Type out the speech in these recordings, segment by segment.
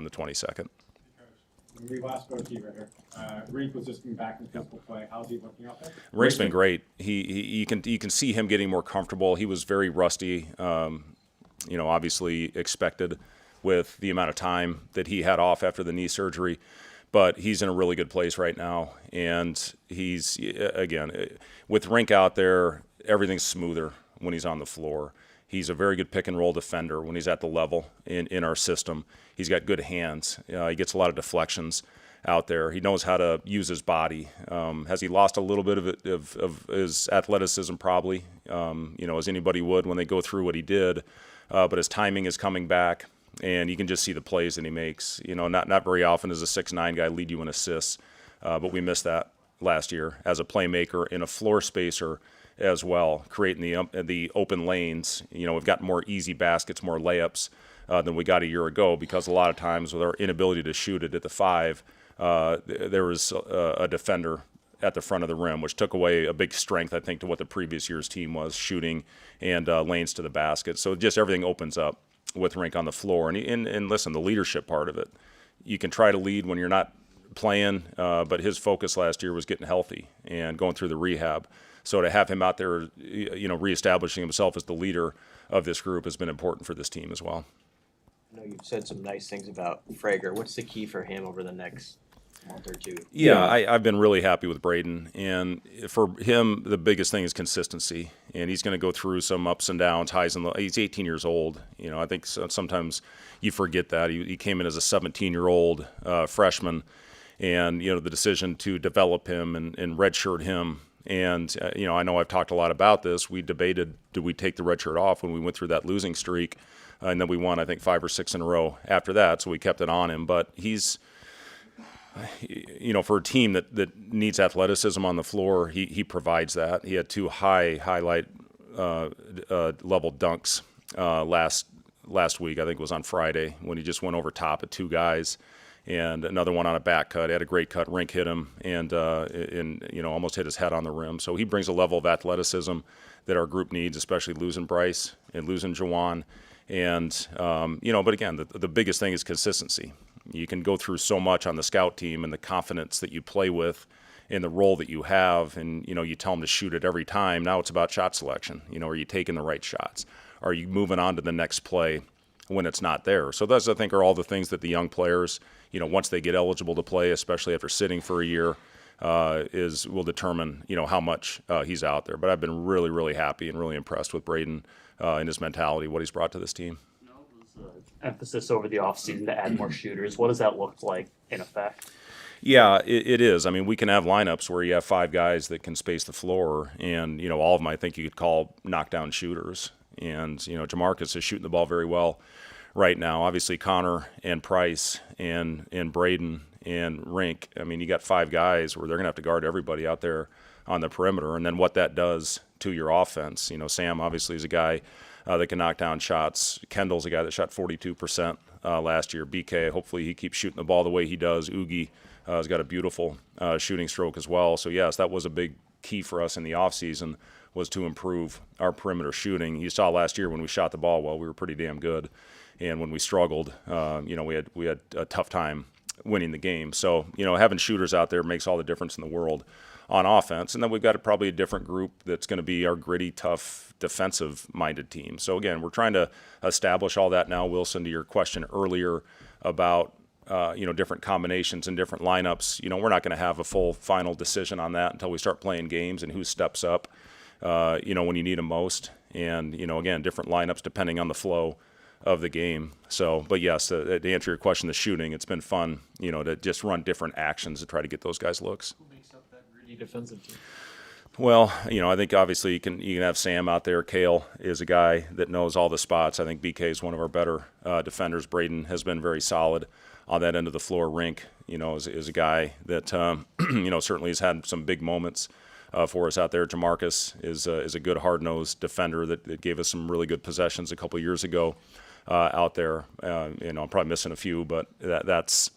on the 22nd. When we last spoke to you, Ritter, Rink was just coming back in physical play. How's he looking out there? Rink's been great. You can see him getting more comfortable. He was very rusty, obviously expected with the amount of time that he had off after the knee surgery. But he's in a really good place right now. And he's, again, with Rink out there, everything's smoother when he's on the floor. He's a very good pick-and-roll defender when he's at the level in our system. He's got good hands. He gets a lot of deflections out there. He knows how to use his body. Has he lost a little bit of his athleticism? Probably, as anybody would when they go through what he did. But his timing is coming back, and you can just see the plays that he makes. Not very often does a 6'9" guy lead you in assists, but we missed that last year as a playmaker and a floor spacer as well, creating the open lanes. We've got more easy baskets, more layups than we got a year ago, because a lot of times with our inability to shoot it at the 5, there was a defender at the front of the rim, which took away a big strength, I think, to what the previous year's team was, shooting and lanes to the basket. So just everything opens up with Rink on the floor. And listen, the leadership part of it. You can try to lead when you're not playing, but his focus last year was getting healthy and going through the rehab. So to have him out there, reestablishing himself as the leader of this group has been important for this team as well. I know you've said some nice things about Frager. What's the key for him over the next month or two? Yeah, I've been really happy with Braden. And for him, the biggest thing is consistency. And he's going to go through some ups and downs, highs and lows. He's 18 years old. I think sometimes you forget that. He came in as a 17-year-old freshman. And, the decision to develop him and redshirt him. And, I know I've talked a lot about this. We debated, do we take the red shirt off when we went through that losing streak? And then we won, I think, 5 or 6 in a row after that. So we kept it on him. But he's, for a team that needs athleticism on the floor, he provides that. He had 2 highlight level dunks last week. I think it was on Friday, when he just went over top of 2 guys. And another one on a back cut. He had a great cut. Rink hit him and almost hit his head on the rim. So he brings a level of athleticism that our group needs, especially losing Bryce and losing Jawan. And, but again, the biggest thing is consistency. You can go through so much on the scout team and the confidence that you play with in the role that you have. And, you tell them to shoot it every time. Now it's about shot selection. Are you taking the right shots? Are you moving on to the next play when it's not there? So those, I think, are all the things that the young players, once they get eligible to play, especially after sitting for a year, will determine, how much he's out there. But I've been really, really happy and really impressed with Braden and his mentality, what he's brought to this team. Emphasis over the offseason to add more shooters. What does that look like in effect? Yeah, it is. I mean, we can have lineups where you have 5 guys that can space the floor, and, all of them I think you could call knockdown shooters. And, Jamarcus is shooting the ball very well right now. Obviously, Connor and Price and Braden and Rink. I mean, you got 5 guys where they're going to have to guard everybody out there on the perimeter. And then what that does to your offense. Sam obviously is a guy that can knock down shots. Kendall's a guy that shot 42% last year. BK, hopefully he keeps shooting the ball the way he does. Oogie has got a beautiful shooting stroke as well. So, yes, that was a big key for us in the offseason, was to improve our perimeter shooting. You saw last year when we shot the ball well, we were pretty damn good. And when we struggled, we had a tough time winning the game. So, having shooters out there makes all the difference in the world on offense. And then we've got probably a different group that's going to be our gritty, tough, defensive-minded team. So, again, we're trying to establish all that now. Wilson, to your question earlier about, different combinations and different lineups, we're not going to have a full final decision on that until we start playing games and who steps up, when you need them most. And, again, different lineups depending on the flow of the game. So, but yes, to answer your question, the shooting, it's been fun, to just run different actions to try to get those guys looks. Who makes up that gritty defensive team? Well, I think obviously you can have Sam out there. Kale is a guy that knows all the spots. I think BK is one of our better defenders. Braden has been very solid on that end of the floor. Rink, is a guy that, certainly has had some big moments for us out there. Jamarcus is a good hard-nosed defender that gave us some really good possessions a couple years ago out there. I'm probably missing a few, but that's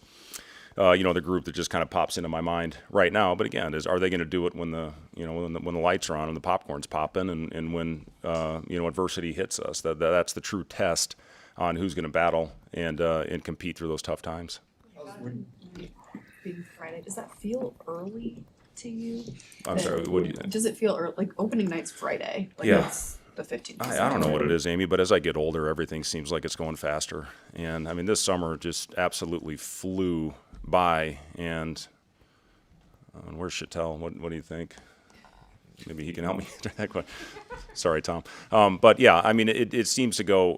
the group that just kind of pops into my mind right now. But again, are they going to do it when the lights are on and the popcorn's popping and when adversity hits us? That's the true test on who's going to battle and compete through those tough times. Being Friday, does that feel early to you? I'm sorry, what do you think? Does it feel like opening night's Friday? Like Yeah. it's the 15th. I don't know what it is, Amy, but as I get older, everything seems like it's going faster. And I mean, this summer just absolutely flew by. And where's Chattel? What do you think? Maybe he can help me answer that question. Sorry, Tom. But yeah, I mean, it seems to go,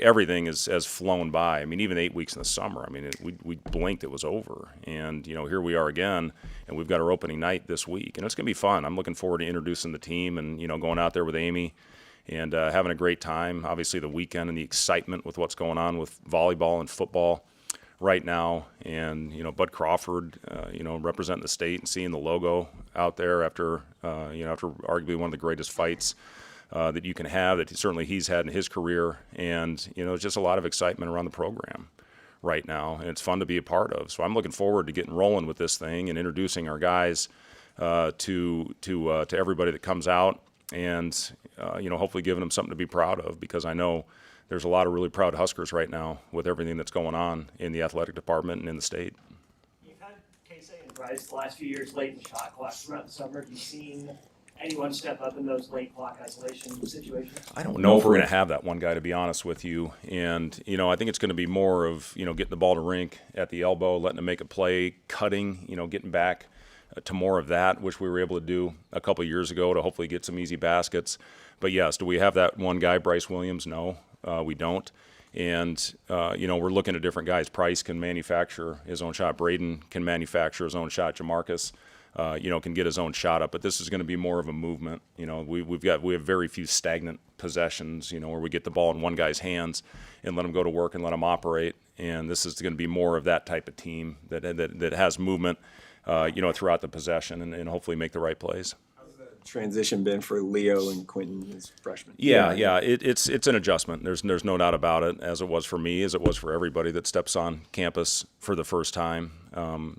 everything has flown by. I mean, even 8 weeks in the summer, I mean, we blinked, it was over. And, here we are again, and we've got our opening night this week. And it's going to be fun. I'm looking forward to introducing the team and, going out there with Amy and having a great time. Obviously, the weekend and the excitement with what's going on with volleyball and football right now, and Bud Crawford, representing the state and seeing the logo out there after after arguably one of the greatest fights that you can have, that certainly he's had in his career, and it's just a lot of excitement around the program right now, and it's fun to be a part of. So I'm looking forward to getting rolling with this thing and introducing our guys to everybody that comes out, and hopefully giving them something to be proud of, because I know there's a lot of really proud Huskers right now with everything that's going on in the athletic department and in the state. You've had Casey and Bryce the last few years late in the shot clock throughout the summer. Have you seen anyone step up in those late clock isolation situations? I don't know if we're going to have that one guy, to be honest with you. And, I think it's going to be more of, getting the ball to rink at the elbow, letting them make a play, cutting, getting back to more of that, which we were able to do a couple of years ago to hopefully get some easy baskets. But yes, do we have that one guy, Bryce Williams? No, we don't. And, we're looking at different guys. Price can manufacture his own shot. Braden can manufacture his own shot. Jamarcus, can get his own shot up. But this is going to be more of a movement. We have very few stagnant possessions, where we get the ball in one guy's hands and let him go to work and let him operate. And this is going to be more of that type of team that has movement, throughout the possession and hopefully make the right plays. Transition been for Leo and Quentin as freshmen? Yeah, it's an adjustment. There's no doubt about it, as it was for me, as it was for everybody that steps on campus for the first time.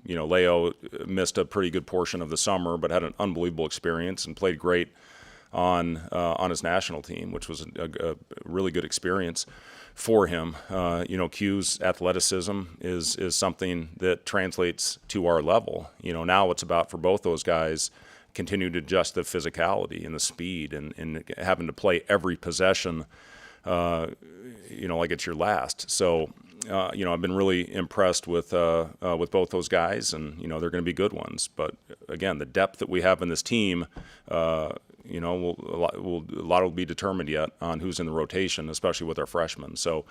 Leo missed a pretty good portion of the summer, but had an unbelievable experience and played great on his national team, which was a really good experience for him. Q's athleticism is something that translates to our level. Now it's about, for both those guys, continue to adjust the physicality and the speed and having to play every possession, like it's your last. So, I've been really impressed with both those guys, and, they're going to be good ones. But again, the depth that we have in this team, a lot will be determined yet on who's in the rotation, especially with our freshmen. So,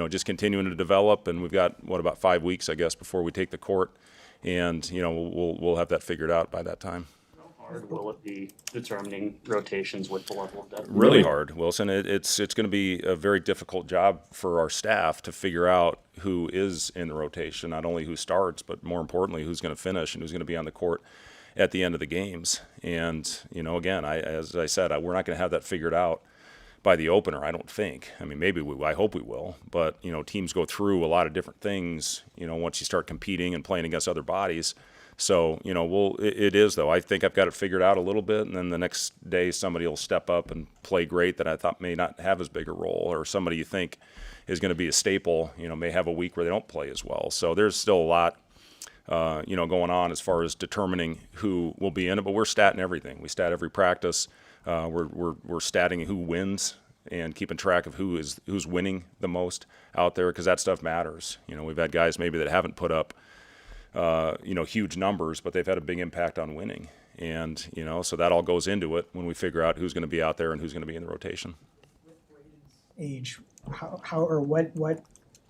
just continuing to develop, and we've got, about 5 weeks, I guess, before we take the court, and, we'll have that figured out by that time. How hard will it be determining rotations with the level of depth? Really hard, Wilson. It's going to be a very difficult job for our staff to figure out who is in the rotation, not only who starts, but more importantly, who's going to finish and who's going to be on the court at the end of the games. And, again, as I said, we're not going to have that figured out by the opener, I don't think. I mean, maybe I hope we will. But, teams go through a lot of different things, once you start competing and playing against other bodies. So, it is, though. I think I've got it figured out a little bit, and then the next day somebody will step up and play great that I thought may not have as big a role, or somebody you think is going to be a staple, may have a week where they don't play as well. So there's still a lot, going on as far as determining who will be in it, but we're statting everything. We stat every practice. We're statting who wins and keeping track of who's winning the most out there, because that stuff matters. We've had guys maybe that haven't put up huge numbers, but they've had a big impact on winning. And, so that all goes into it when we figure out who's going to be out there and who's going to be in the rotation. With Braden's age,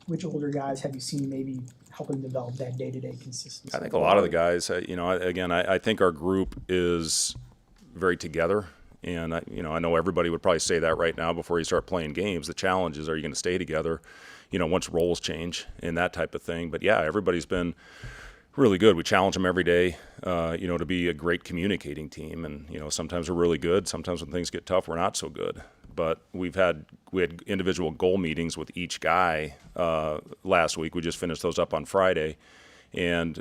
which older guys have you seen maybe helping develop that day-to-day consistency? I think a lot of the guys, I think our group is very together. And, I know everybody would probably say that right now before you start playing games. The challenge is, are you going to stay together, once roles change and that type of thing. But, yeah, everybody's been really good. We challenge them every day, to be a great communicating team. And, sometimes we're really good. Sometimes when things get tough, we're not so good. But we had individual goal meetings with each guy last week. We just finished those up on Friday. And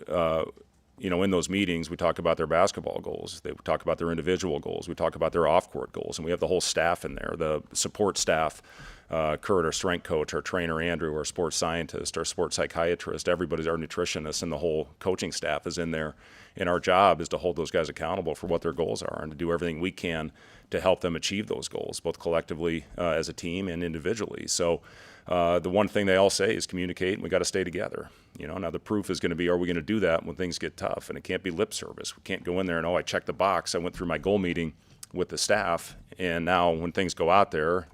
in those meetings, we talk about their basketball goals. They talk about their individual goals. We talk about their off-court goals, and we have the whole staff in there, the support staff, Kurt, our strength coach, our trainer, Andrew, our sports scientist, our sports psychiatrist, everybody's our nutritionist, and the whole coaching staff is in there. And our job is to hold those guys accountable for what their goals are and to do everything we can to help them achieve those goals, both collectively as a team and individually. So the one thing they all say is communicate, and we got to stay together. Now the proof is going to be, are we going to do that when things get tough? And it can't be lip service. We can't go in there and, I checked the box. I went through my goal meeting with the staff, and now when things go out there,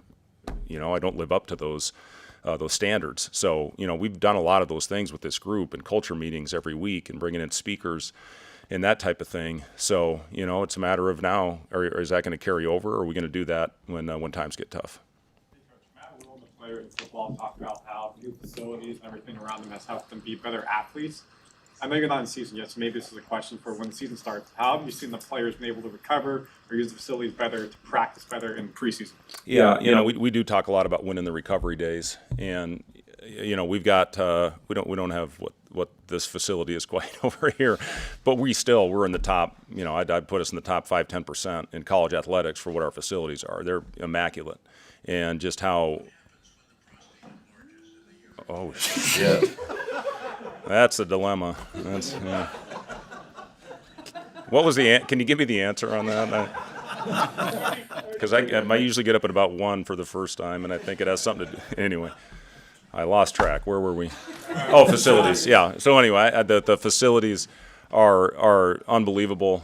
I don't live up to those standards. So, we've done a lot of those things with this group and culture meetings every week and bringing in speakers and that type of thing. So, it's a matter of now, is that going to carry over, or are we going to do that when times get tough? Matt Will, the player in football, talked about how new facilities and everything around them has helped them be better athletes. I know you're not in season yet, so maybe this is a question for when the season starts. How have you seen the players been able to recover or use the facilities better to practice better in preseason? Yeah, we do talk a lot about winning the recovery days, and we've got we don't have what this facility is quite over here, but we're in the top. I'd put us in the top 5-10% in college athletics for what our facilities are. They're immaculate, and just how. Oh shit. That's a dilemma. What was can you give me the answer on that? Because I usually get up at about 1 for the first time, and I think it has something to do. Anyway, I lost track. Where were we? Oh, facilities. Yeah. So anyway, the facilities are unbelievable.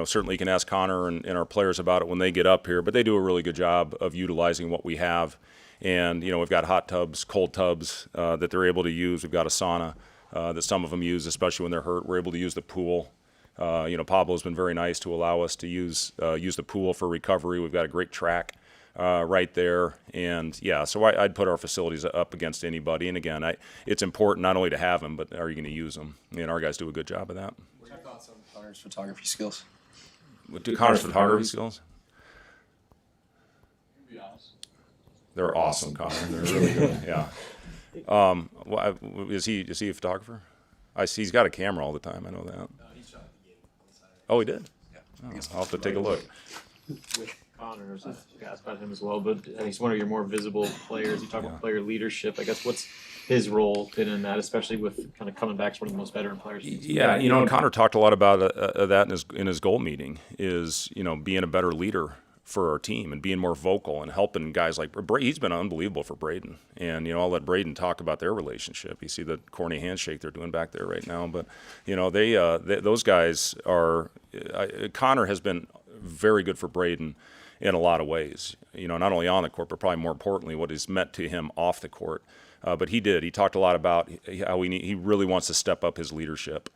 Certainly you can ask Connor and our players about it when they get up here, but they do a really good job of utilizing what we have. And, we've got hot tubs, cold tubs that they're able to use. We've got a sauna that some of them use, especially when they're hurt. We're able to use the pool. Pablo's been very nice to allow us to use the pool for recovery. We've got a great track right there. And, so I'd put our facilities up against anybody. And, again, it's important not only to have them, but are you going to use them? And our guys do a good job of that. What are your thoughts on Connor's photography skills? Connor's photography skills? Be honest. They're awesome, Connor. They're really good. Yeah. Is he a photographer? I see he's got a camera all the time. I know that. No, he shot the game on Saturday. Oh, he did. Yeah. Oh, I'll have to take a look. With Connor, I was going to ask about him as well, but he's one of your more visible players. You talk about player leadership. I guess what's his role been in that, especially with kind of coming back as one of the most veteran players? Yeah, Connor talked a lot about that in his goal meeting. Is being a better leader for our team and being more vocal and helping guys like he's been unbelievable for Braden. And, I'll let Braden talk about their relationship. You see the corny handshake they're doing back there right now. But, those guys are Connor has been very good for Braden in a lot of ways, not only on the court, but probably more importantly, what is meant to him off the court. But he talked a lot about how he really wants to step up his leadership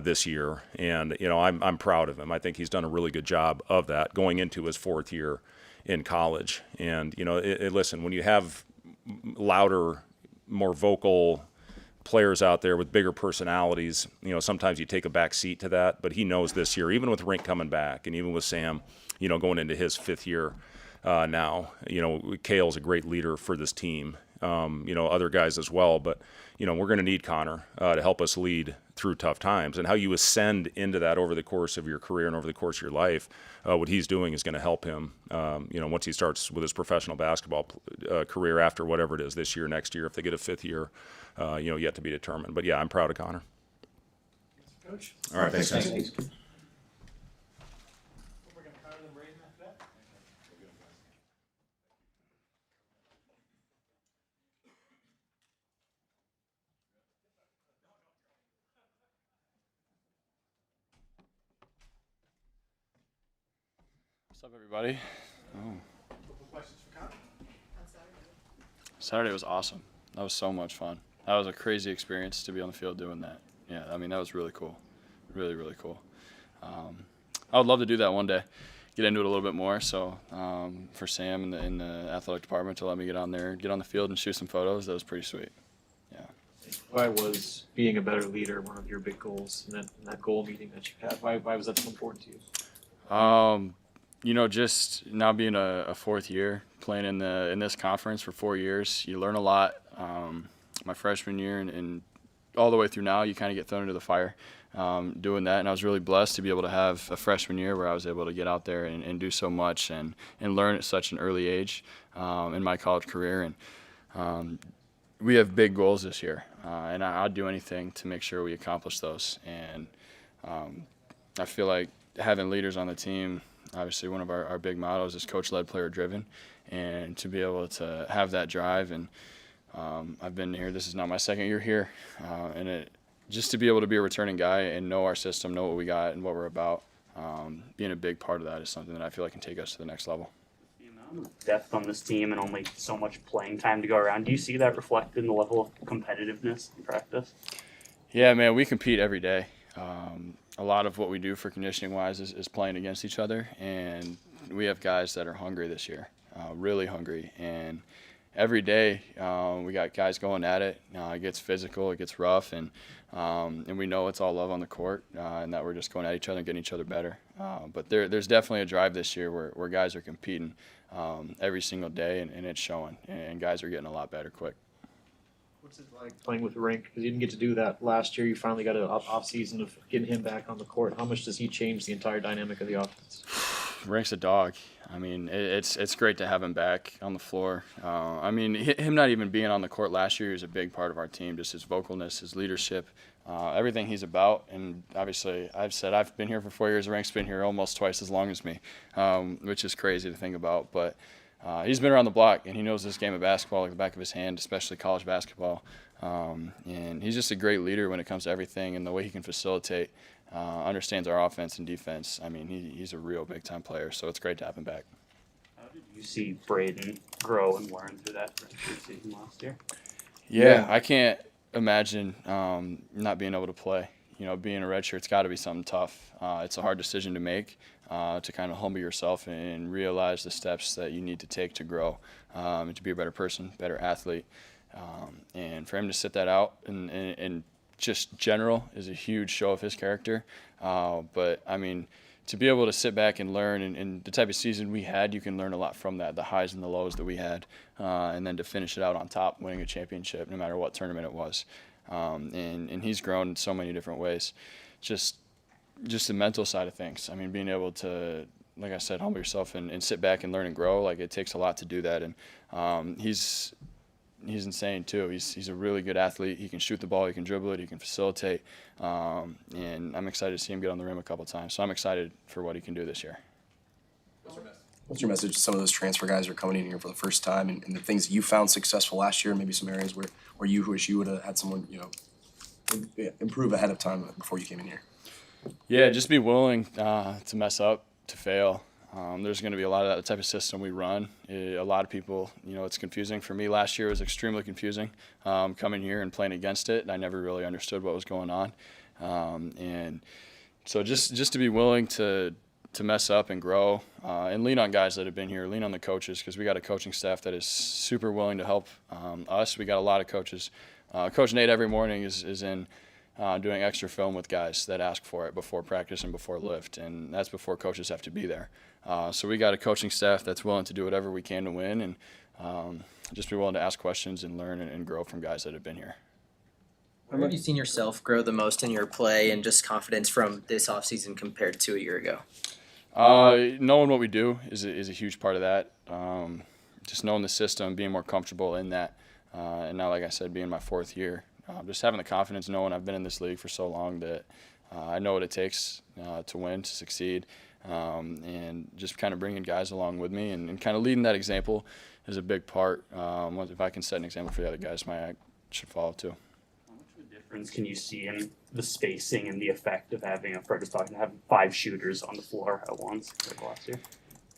this year, and I'm proud of him. I think he's done a really good job of that going into his 4th year in college. And listen, when you have louder, more vocal players out there with bigger personalities, sometimes you take a back seat to that. But he knows this year, even with Rink coming back, and even with Sam, going into his 5th year now. Kale's a great leader for this team. Other guys as well, but we're going to need Connor to help us lead through tough times. And how you ascend into that over the course of your career and over the course of your life, what he's doing is going to help him. Once he starts with his professional basketball career after whatever it is this year, next year, if they get a 5th year, yet to be determined. But I'm proud of Connor. Coach. All right, thanks. Thanks. We're going to cover them right after that. What's up, everybody? Couple questions for Connor. Saturday was awesome. That was so much fun. That was a crazy experience to be on the field doing that. Yeah, that was really cool. Really, really cool. I would love to do that one day, get into it a little bit more. So for Sam in the athletic department to let me get on there, get on the field and shoot some photos, that was pretty sweet. Yeah. Why was being a better leader one of your big goals in that goal meeting that you had? Why was that so important to you? Just now being a 4th year, playing in this conference for 4 years, you learn a lot. My freshman year and all the way through now, you kind of get thrown into the fire doing that. And I was really blessed to be able to have a freshman year where I was able to get out there and do so much and learn at such an early age in my college career. And we have big goals this year, and I'll do anything to make sure we accomplish those. And I feel like having leaders on the team, obviously one of our big mottos is coach-led, player-driven, and to be able to have that drive. And I've been here, this is now my second year here, and just to be able to be a returning guy and know our system, know what we got and what we're about, being a big part of that is something that I feel like can take us to the next level. Depth on this team and only so much playing time to go around. Do you see that reflected in the level of competitiveness in practice? Yeah, man, we compete every day. A lot of what we do for conditioning-wise is playing against each other, and we have guys that are hungry this year, really hungry. And every day we got guys going at it. It gets physical, it gets rough, and we know it's all love on the court, and that we're just going at each other and getting each other better. But there's definitely a drive this year where guys are competing every single day, and it's showing, and guys are getting a lot better quick. What's it like playing with Rink? Because you didn't get to do that last year. You finally got an off season of getting him back on the court. How much does he change the entire dynamic of the offense? Rink's a dog. I mean, it's great to have him back on the floor. I mean, him not even being on the court last year was a big part of our team, just his vocalness, his leadership, everything he's about. And obviously, I've been here for 4 years. Rink's been here almost twice as long as me, which is crazy to think about. But he's been around the block, and he knows this game of basketball like the back of his hand, especially college basketball. And he's just a great leader when it comes to everything, and the way he can facilitate, understands our offense and defense. I mean, he's a real big-time player, so it's great to have him back. How did you see Braden grow and learn through that season last year? Yeah, I can't imagine not being able to play. You know, being a redshirt, it's got to be something tough. It's a hard decision to make, to kind of humble yourself and realize the steps that you need to take to grow, and to be a better person, better athlete. And for him to sit that out and just general is a huge show of his character. But, I mean, to be able to sit back and learn, and the type of season we had, you can learn a lot from that, the highs and the lows that we had, and then to finish it out on top, winning a championship, no matter what tournament it was. And he's grown in so many different ways. Just the mental side of things. I mean, being able to, like I said, humble yourself and sit back and learn and grow, like it takes a lot to do that. And he's insane too. He's a really good athlete. He can shoot the ball, he can dribble it, he can facilitate. And I'm excited to see him get on the rim a couple times. So I'm excited for what he can do this year. What's your message to some of those transfer guys who are coming in here for the first time, and the things that you found successful last year, and maybe some areas where you wish you would have had someone, improve ahead of time before you came in here? Yeah, just be willing to mess up, to fail. There's going to be a lot of that type of system we run. A lot of people, it's confusing. For me, last year was extremely confusing coming here and playing against it. I never really understood what was going on. And so just to be willing to mess up and grow and lean on guys that have been here, lean on the coaches, because we got a coaching staff that is super willing to help us. We got a lot of coaches. Coach Nate every morning is in doing extra film with guys that ask for it before practice and before lift, and that's before coaches have to be there. So we got a coaching staff that's willing to do whatever we can to win, and just be willing to ask questions and learn and grow from guys that have been here. Where have you seen yourself grow the most in your play and just confidence from this offseason compared to a year ago? Knowing what we do is a huge part of that. Just knowing the system, being more comfortable in that, and now, like I said, being my fourth year, just having the confidence, knowing I've been in this league for so long that I know what it takes to win, to succeed, and just kind of bringing guys along with me and kind of leading that example is a big part. If I can set an example for the other guys, my act should follow too. How much of a difference can you see in the spacing and the effect of having, Fred was talking, having 5 shooters on the floor at once like last year?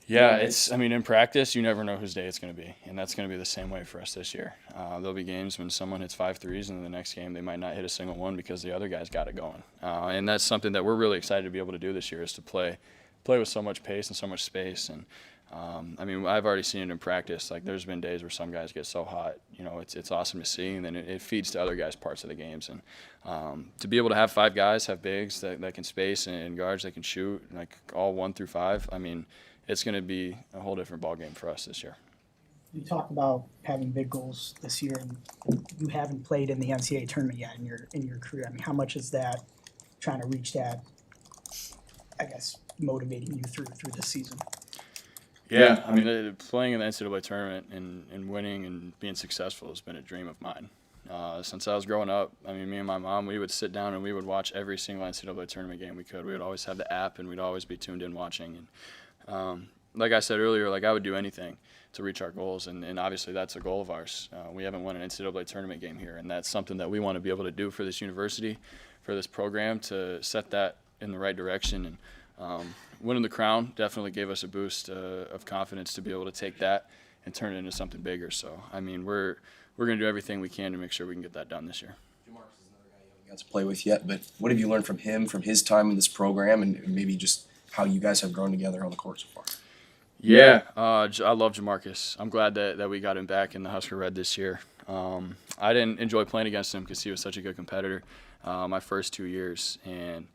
Yeah, in practice, you never know whose day it's going to be, and that's going to be the same way for us this year. There'll be games when someone hits 5 threes, and the next game they might not hit a single one because the other guy's got it going. And that's something that we're really excited to be able to do this year, is to play with so much pace and so much space. And I've already seen it in practice. Like, there's been days where some guys get so hot, it's awesome to see, and then it feeds to other guys' parts of the games. And to be able to have 5 guys, have bigs that can space, and guards that can shoot, like all 1 through 5, it's going to be a whole different ball game for us this year. You talked about having big goals this year, and you haven't played in the NCAA tournament yet in your career. I mean, how much is that trying to reach that? I guess motivating you through this season. Yeah, I mean, playing in the NCAA tournament and winning and being successful has been a dream of mine. Since I was growing up, I mean, me and my mom, we would sit down and we would watch every single NCAA tournament game we could. We would always have the app and we'd always be tuned in watching. And like I said earlier, like I would do anything to reach our goals, and obviously that's a goal of ours. We haven't won an NCAA tournament game here, and that's something that we want to be able to do for this university, for this program, to set that in the right direction. And winning the crown definitely gave us a boost of confidence to be able to take that and turn it into something bigger. So, I mean, we're going to do everything we can to make sure we can get that done this year. Jamarcus is another guy you haven't got to play with yet, but what have you learned from him, from his time in this program, and maybe just how you guys have grown together on the court so far? Yeah, I love Jamarcus. I'm glad that we got him back in the Husker Red this year. I didn't enjoy playing against him because he was such a good competitor my first 2 years. And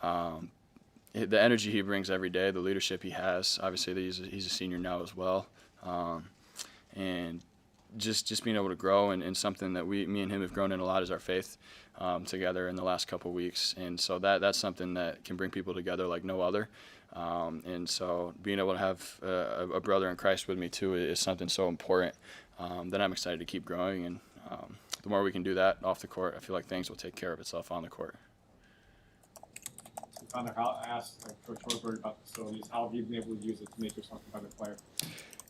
the energy he brings every day, the leadership he has, obviously he's a senior now as well. And just being able to grow and something that me and him have grown in a lot is our faith together in the last couple of weeks. And so that's something that can bring people together like no other. And so being able to have a brother in Christ with me too is something so important that I'm excited to keep growing. And the more we can do that off the court, I feel like things will take care of itself on the court. Connor, I asked Coach Hoiberg about the facilities. How have you been able to use it to make yourself a better player?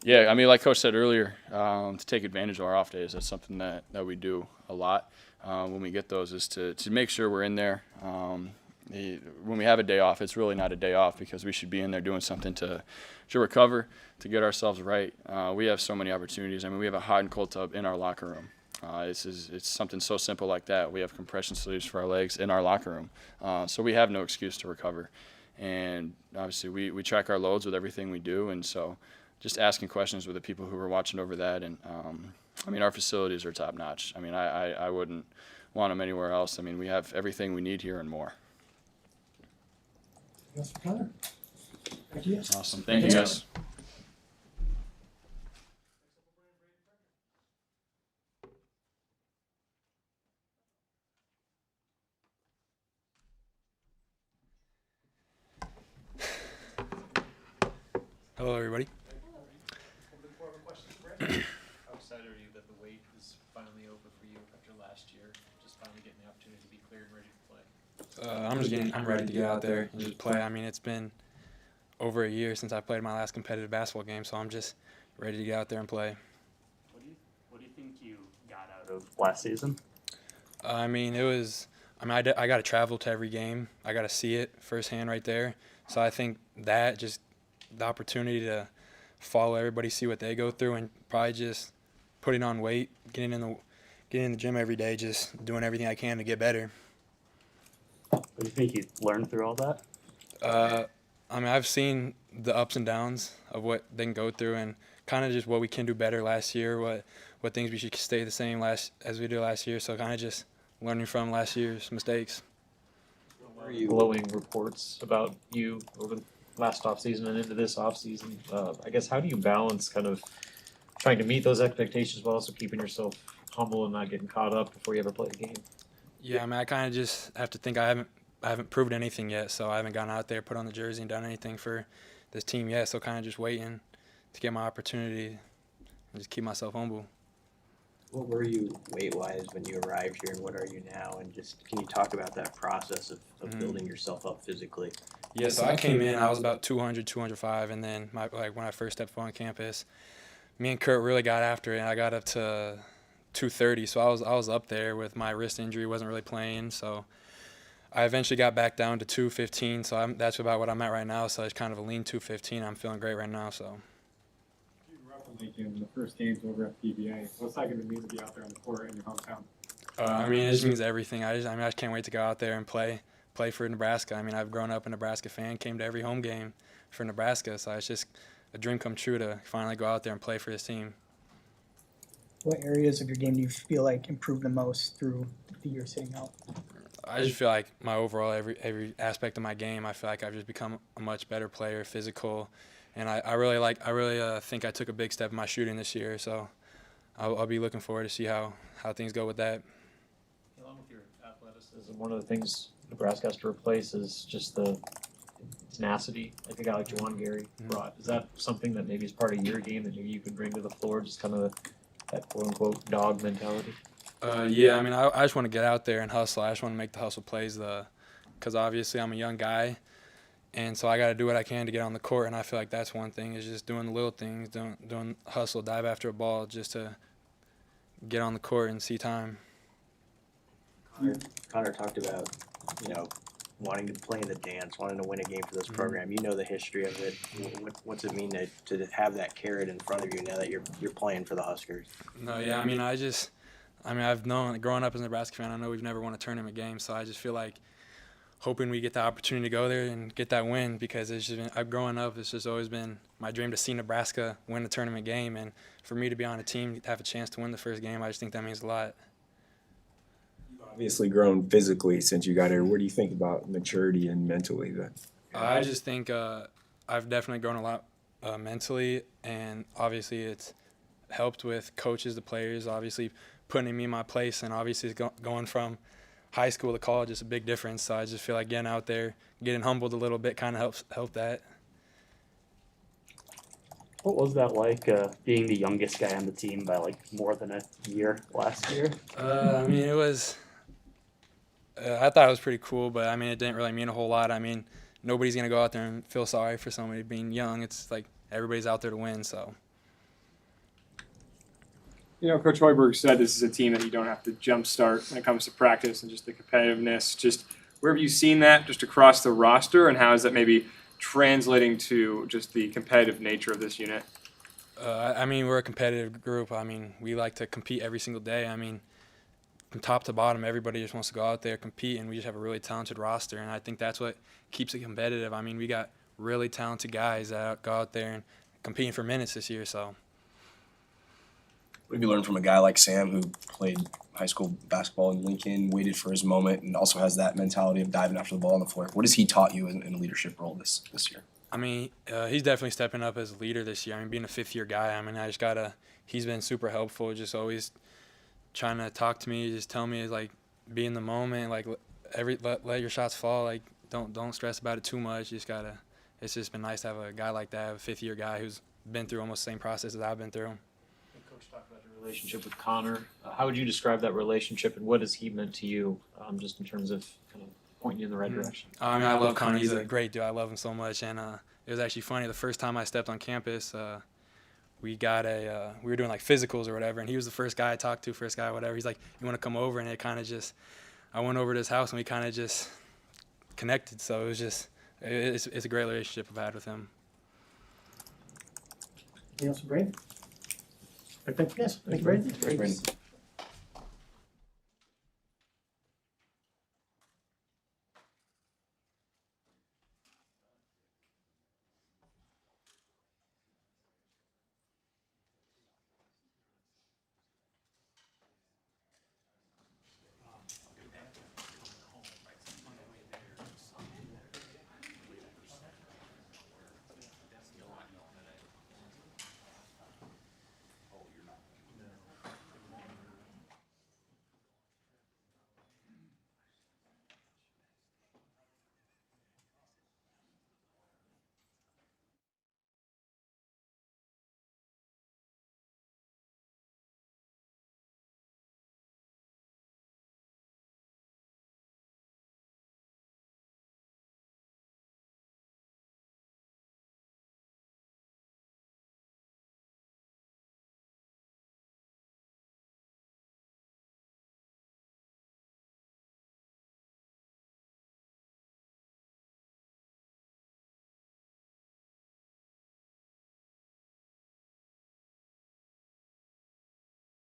Yeah, I mean, like Coach said earlier, to take advantage of our off days, that's something that we do a lot when we get those, is to make sure we're in there. When we have a day off, it's really not a day off because we should be in there doing something to recover, to get ourselves right. We have so many opportunities. I mean, we have a hot and cold tub in our locker room. It's something so simple like that. We have compression sleeves for our legs in our locker room. So we have no excuse to recover. And obviously we track our loads with everything we do. And so just asking questions with the people who are watching over that. And I mean, our facilities are top notch. I mean, I wouldn't want them anywhere else. I mean, we have everything we need here and more. That's for Connor. Thank you. Awesome. Thank you, guys. Hello, everybody. How excited are you that the wait is finally over for you after last year, just finally getting the opportunity to be cleared and ready to play? I'm ready to get out there and just play. I mean, it's been over a year since I played my last competitive basketball game, so I'm just ready to get out there and play. What do you think you got out of last season? I got to travel to every game. I got to see it firsthand right there. So I think that just the opportunity to follow everybody, see what they go through, and probably just putting on weight, getting in the gym every day, just doing everything I can to get better. What do you think you learned through all that? I mean, I've seen the ups and downs of what they can go through, and kind of just what we can do better last year, what things we should stay the same as we did last year. So kind of just learning from last year's mistakes. What were you glowing reports about you over the last offseason and into this offseason? I guess, how do you balance kind of trying to meet those expectations while also keeping yourself humble and not getting caught up before you ever play a game? Yeah, I mean, I kind of just have to think I haven't proved anything yet, so I haven't gone out there, put on the jersey, and done anything for this team yet. So kind of just waiting to get my opportunity and just keep myself humble. What were you weight-wise when you arrived here, and what are you now? And just can you talk about that process of building yourself up physically? Yeah, so I came in, I was about 200, 205, and then when I first stepped on campus, me and Kurt really got after it, and I got up to 230, so I was up there with my wrist injury, wasn't really playing, so I eventually got back down to 215, so that's about what I'm at right now, so it's kind of a lean 215. I'm feeling great right now, so. You grew up in Lincoln, the first games over at PBA. What's that going to mean to be out there on the court in your hometown? I mean, it just means everything. I just can't wait to go out there and play for Nebraska. I mean, I've grown up a Nebraska fan, came to every home game for Nebraska, so it's just a dream come true to finally go out there and play for this team. What areas of your game do you feel like improved the most through the year sitting out? I just feel like my overall every aspect of my game, I feel like I've just become a much better player, physical, And I really think I took a big step in my shooting this year. So I'll be looking forward to see how things go with that. Along with your athleticism, one of the things Nebraska has to replace is just the tenacity, like a guy like Juwan Gary brought. Is that something that maybe is part of your game that maybe you could bring to the floor, just kind of that quote-unquote dog mentality? Yeah, I mean, I just want to get out there and hustle. I just want to make the hustle plays, because obviously I'm a young guy, and so I got to do what I can to get on the court, and I feel like that's one thing, is just doing the little things, doing hustle, dive after a ball, just to get on the court and see time. Connor talked about, wanting to play in the dance, wanting to win a game for this program. You know the history of it. What's it mean to have that carrot in front of you now that you're playing for the Huskers? No, yeah, I mean, I've known, growing up as a Nebraska fan, I know we've never won a tournament game, so I just feel like hoping we get the opportunity to go there and get that win, because it's just been, growing up, it's just always been my dream to see Nebraska win a tournament game, and for me to be on a team, have a chance to win the first game, I just think that means a lot. Obviously grown physically since you got here. What do you think about maturity and mentally then? I just think I've definitely grown a lot mentally, and obviously it's helped with coaches, the players, obviously putting me in my place, and obviously going from high school to college is a big difference. So I just feel like getting out there, getting humbled a little bit kind of help that. What was that like, being the youngest guy on the team by like more than a year last year? I mean, it was. I thought it was pretty cool, but I mean, it didn't really mean a whole lot. I mean, nobody's gonna go out there and feel sorry for somebody being young. It's like everybody's out there to win. So. Coach Hoiberg said this is a team that you don't have to jumpstart when it comes to practice and just the competitiveness. Just where have you seen that just across the roster, and how is that maybe translating to just the competitive nature of this unit? I mean, we're a competitive group. I mean, we like to compete every single day. I mean, from top to bottom, everybody just wants to go out there, compete, and we just have a really talented roster, and I think that's what keeps it competitive. I mean, we got really talented guys that go out there and competing for minutes this year, so. What have you learned from a guy like Sam, who played high school basketball in Lincoln, waited for his moment, and also has that mentality of diving after the ball on the floor? What has he taught you in a leadership role this year? I mean, he's definitely stepping up as a leader this year. I mean, being a fifth-year guy, I mean, he's been super helpful, just always trying to talk to me, just tell me, like, be in the moment, like, let your shots fall, like, don't stress about it too much. You just gotta. It's just been nice to have a guy like that, a fifth-year guy who's been through almost the same process as I've been through. Coach talked about your relationship with Connor. How would you describe that relationship, and what has he meant to you, just in terms of kind of pointing you in the right direction? I mean, I love Connor. He's a great dude. I love him so much, and it was actually funny. The first time I stepped on campus, we were doing like physicals or whatever, and he was the first guy I talked to, whatever. He's like, "You want to come over?" And it kind of just, I went over to his house and we kind of just connected. So it was just, it's a great relationship I've had with him. Anything else for Braden? Yes, thanks, Braden. Thanks, Brandon.